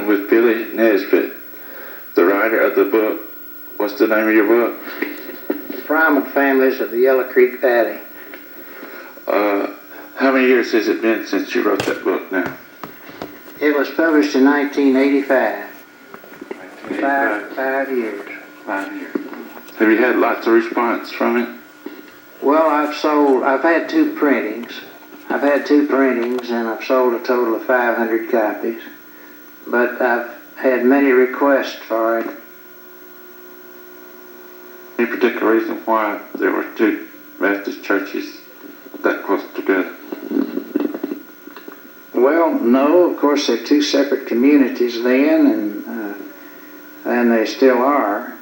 talking with Billy Nesbit, the writer of the book. What's the name of your book? Primal Families of the Yellow Creek Valley. How many years has it been since you wrote that book now? It was published in 1985. 1985. 5 years. 5 years. Have you had lots of response from it? Well, I've had two printings. And I've sold a total of 500 copies. But I've had many requests for it. Any particular reason why there were two Methodist churches that close together? Well, no, of course they're two separate communities then, and they still are.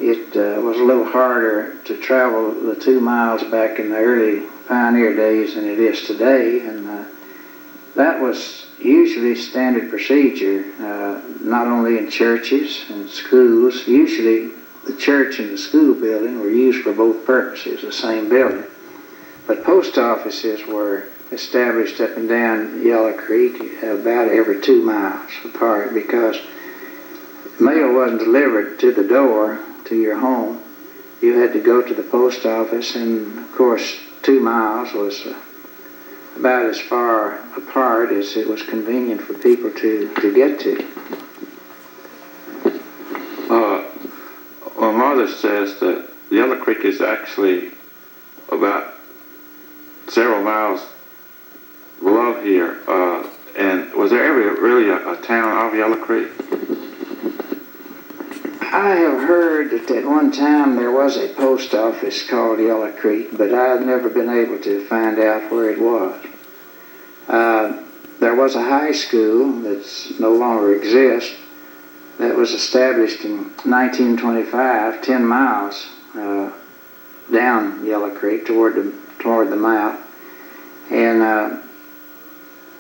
It was a little harder to travel the 2 miles back in the early pioneer days than it is today, and that was usually standard procedure, not only in churches and schools. Usually the church and the school building were used for both purposes, the same building. But post offices were established up and down Yellow Creek about every 2 miles apart, because mail wasn't delivered to the door, to your home. You had to go to the post office, and of course 2 miles was about as far apart as it was convenient for people to get to. My mother says that Yellow Creek is actually about several miles below here. And was there ever really a town of Yellow Creek? I have heard that at one time there was a post office called Yellow Creek, but I've never been able to find out where it was. There was a high school that no longer exists that was established in 1925, 10 miles down Yellow Creek toward the mouth, and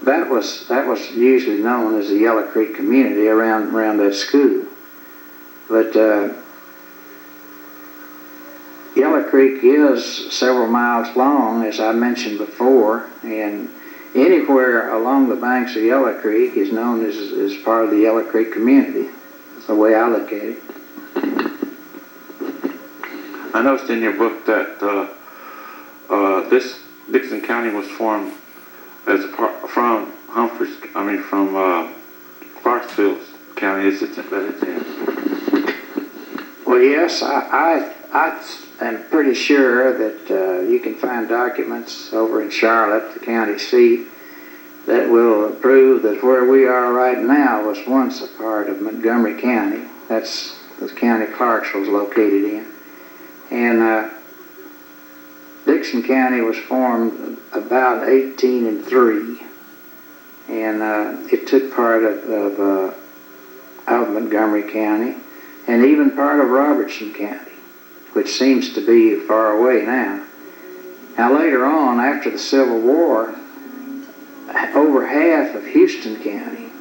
that was usually known as the Yellow Creek community around that school. But Yellow Creek is several miles long, as I mentioned before, and anywhere along the banks of Yellow Creek is known as part of the Yellow Creek community. That's the way I look at it. I noticed in your book that this Dixon County was formed as from Clarksville County. Is it that it's in? Well, yes, I am pretty sure that you can find documents over in Charlotte, the county seat, that will prove that where we are right now was once a part of Montgomery County. That's the county Clarksville is located in. And Dixon County was formed about 1803, and it took part of Montgomery County, and even part of Robertson County, which seems to be far away now. Now later on, after the Civil War, over half of Houston County,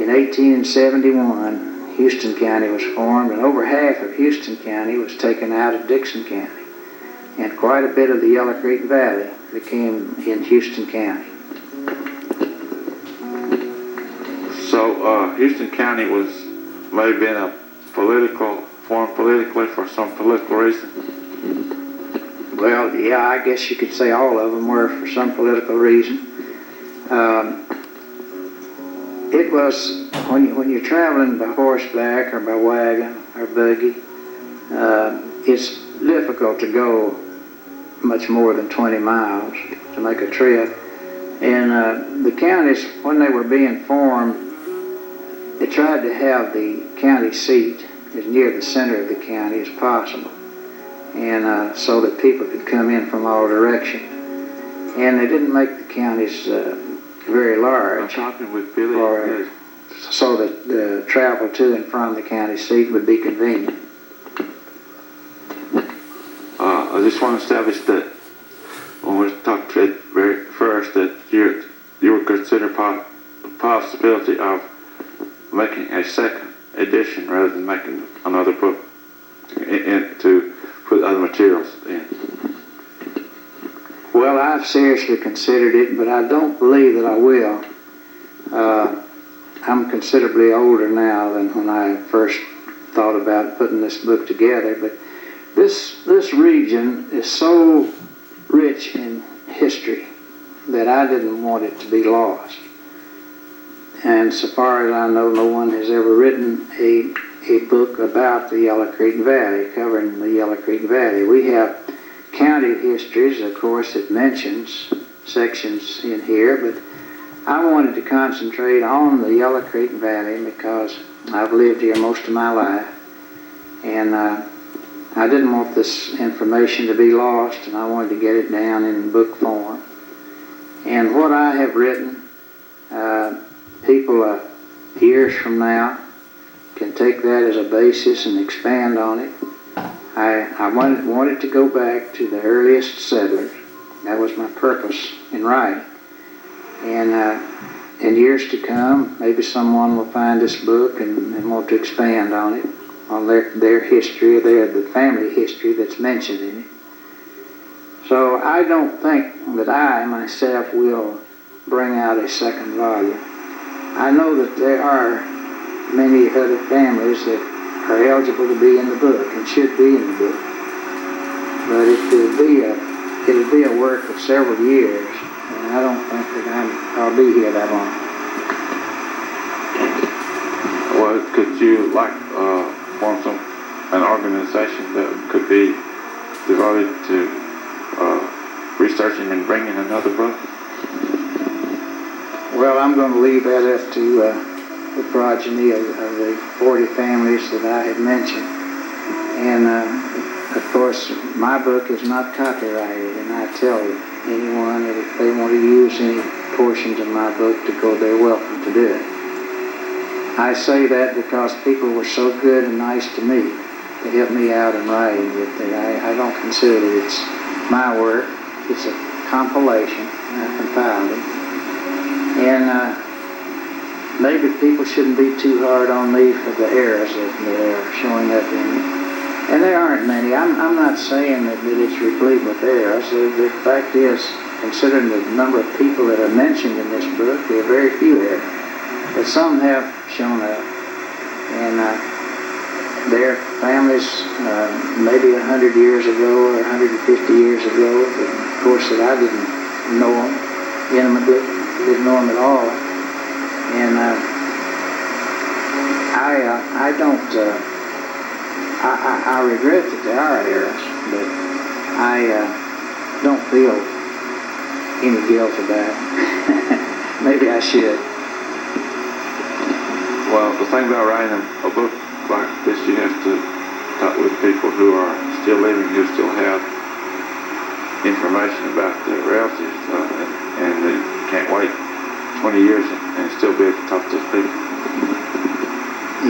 in 1871, Houston County was formed, and over half of Houston County was taken out of Dixon County, and quite a bit of the Yellow Creek Valley became in Houston County. So Houston County may have been formed politically for some political reason? Well, yeah, I guess you could say all of them were for some political reason. It was, when you're traveling by horseback or by wagon or buggy, it's difficult to go much more than 20 miles to make a trip. And the counties, when they were being formed, they tried to have the county seat as near the center of the county as possible, and so that people could come in from all directions. And they didn't make the counties very large. I'm talking with Billy. So that the travel to and from the county seat would be convenient. I just want to establish that when we talked at very first that you would consider the possibility of making a second edition rather than making another book to put other materials in. Well, I've seriously considered it, but I don't believe that I will. I'm considerably older now than when I first thought about putting this book together, but this region is so rich in history that I didn't want it to be lost. And so far as I know, no one has ever written a book about the Yellow Creek Valley, covering the Yellow Creek Valley. We have county histories, of course, that mentions sections in here, but I wanted to concentrate on the Yellow Creek Valley because I've lived here most of my life, and I didn't want this information to be lost, and I wanted to get it down in book form. And what I have written, people years from now can take that as a basis and expand on it. I wanted to go back to the earliest settlers. That was my purpose in writing. And in years to come, maybe someone will find this book and want to expand on it, on their history, the family history that's mentioned in it. So I don't think that I myself will bring out a second volume. I know that there are many other families that are eligible to be in the book and should be in the book, but it'll be a work of several years, and I don't think that I'll be here that long. Well, could you form an organization that could be devoted to researching and bringing another book? Well, I'm going to leave that up to the progeny of the 40 families that I had mentioned. And, of course, my book is not copyrighted, and I tell anyone that if they want to use any portions of my book to go, they're welcome to do it. I say that because people were so good and nice to me to help me out in writing that I don't consider that it's my work. It's a compilation, and I compiled it. And maybe people shouldn't be too hard on me for the errors that are showing up in it. And there aren't many. I'm not saying that it's replete with errors. The fact is, considering the number of people that are mentioned in this book, there are very few errors. But some have shown up. And their families, maybe 100 years ago or 150 years ago, but of course that I didn't know them intimately, didn't know them at all. And I regret that there are errors, but I don't feel any guilt about it. Maybe I should. Well, the thing about writing a book like this, you have to talk with people who are still living, who still have information about their relatives, and they can't wait 20 years and still be able to talk to those people.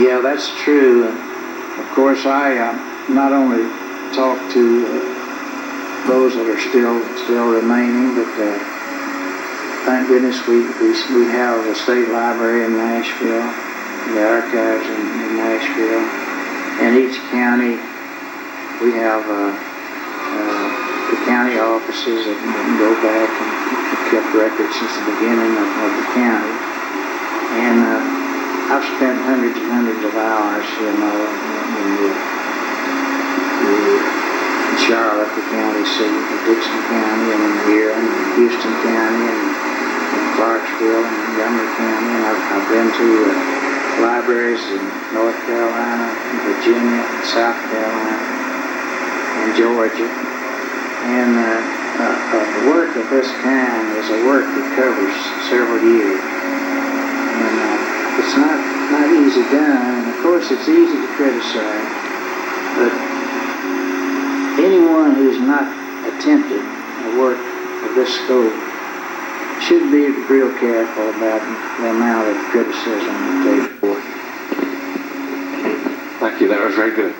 Yeah, that's true. Of course, I not only talk to those that are still remaining, but thank goodness we have the state library in Nashville, the archives in Nashville. In each county, we have the county offices that can go back and kept records since the beginning of the county. And I've spent hundreds and hundreds of hours, in Charlotte, the county seat, in Dixon County, and in here, and in Houston County, and in Clarksville, and Montgomery County. And I've been to libraries in North Carolina, and Virginia, and South Carolina, and Georgia. And a work of this kind is a work that covers several years. And it's not easy done, and of course it's easy to criticize, but anyone who's not attempted a work of this scope should be real careful about the amount of criticism that they report. Thank you, that was very good.